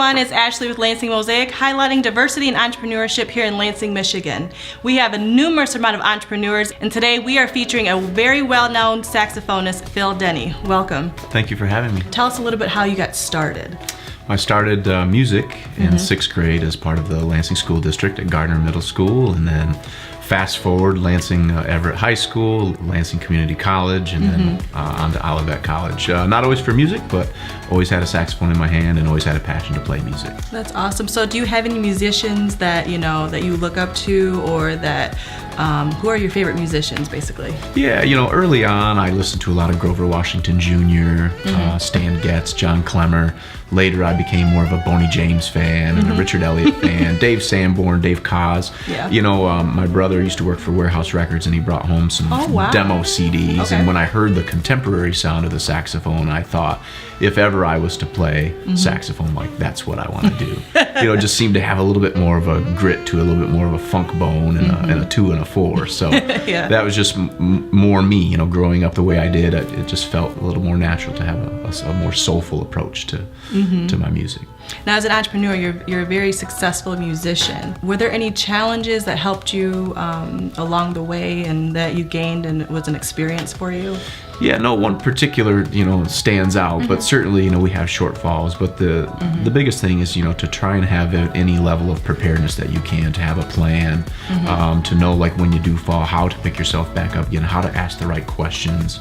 everyone, it's Ashley with Lansing Mosaic, highlighting diversity and entrepreneurship here in Lansing, Michigan. We have a numerous amount of entrepreneurs, and today we are featuring a very well-known saxophonist, Phil Denny. Welcome. Thank you for having me. Tell us a little bit how you got started. I started music in 6th grade as part of the Lansing School District at Gardner Middle School, and then fast forward, Lansing Everett High School, Lansing Community College, and then on to Olivet College. Not always for music, but always had a saxophone in my hand and always had a passion to play music. That's awesome. So do you have any musicians that that you look up to, or that who are your favorite musicians basically? Yeah, early on I listened to a lot of Grover Washington Jr., Stan Getz, John Clemmer. Later I became more of a Boney James fan and a Richard Elliott fan, Dave Sanborn, Dave Koz. Yeah. My brother used to work for Warehouse Records, and he brought home some demo CDs. Okay. And when I heard the contemporary sound of the saxophone, I thought, if ever I was to play saxophone, that's what I want to do. It just seemed to have a little bit more of a grit to it, a little bit more of a funk bone and a 2 and a 4. So yeah. That was just more me, growing up the way I did. It just felt a little more natural to have a more soulful approach to my music. Now, as an entrepreneur, you're a very successful musician. Were there any challenges that helped you along the way and that you gained and it was an experience for you? Yeah, no one particular, stands out, but certainly, we have shortfalls. But the biggest thing is, to try and have any level of preparedness that you can, to have a plan, to know when you do fall, how to pick yourself back up again, how to ask the right questions,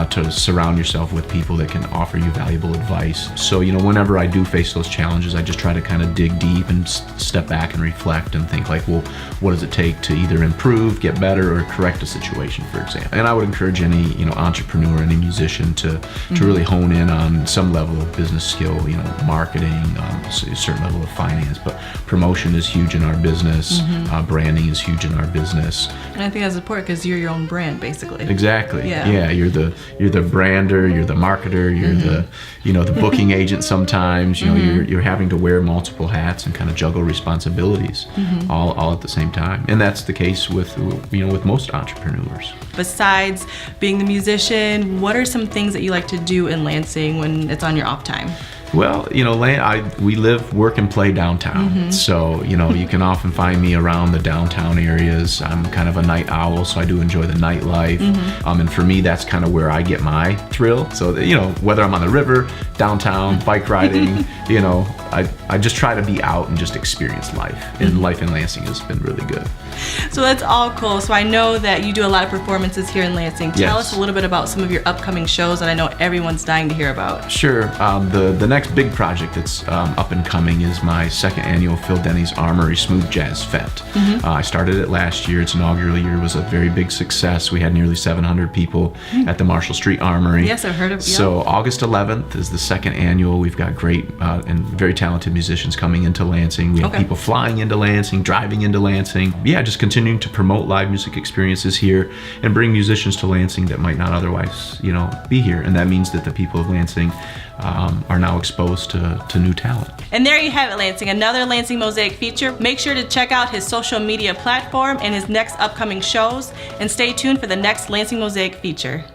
to surround yourself with people that can offer you valuable advice. So, whenever I do face those challenges, I just try to kind of dig deep and step back and reflect and think well, what does it take to either improve, get better, or correct a situation, for example. And I would encourage any, entrepreneur, any musician to really hone in on some level of business skill, marketing, a certain level of finance. But promotion is huge in our business. Branding is huge in our business. And I think that's important because you're your own brand, basically. Exactly. Yeah. You're the brander, you're the marketer, you're the booking agent. Sometimes you're having to wear multiple hats and kind of juggle responsibilities all at the same time. And that's the case with most entrepreneurs. Besides being the musician, what are some things that you like to do in Lansing when it's on your off time? Well, we live, work, and play downtown. So, you can often find me around the downtown areas. I'm kind of a night owl, so I do enjoy the nightlife. And for me, that's kind of where I get my thrill. So, whether I'm on the river, downtown, bike riding, I just try to be out and just experience life. And life in Lansing has been really good. So that's all cool. So I know that you do a lot of performances here in Lansing. Tell Yes. us a little bit about some of your upcoming shows that I know everyone's dying to hear about. Sure. The next big project that's up and coming is my 2nd annual Phil Denny's Armory Smooth Jazz Fete. I started it last year. Its inaugural year was a very big success. We had nearly 700 people at the Marshall Street Armory. Yes, I've heard of it. So August 11th is the 2nd annual. We've got great and very talented musicians coming into Lansing. We have people flying into Lansing, driving into Lansing. Yeah, just continuing to promote live music experiences here and bring musicians to Lansing that might not otherwise, be here. And that means that the people of Lansing are now exposed to new talent. And there you have it, Lansing, another Lansing Mosaic feature. Make sure to check out his social media platform and his next upcoming shows, and stay tuned for the next Lansing Mosaic feature.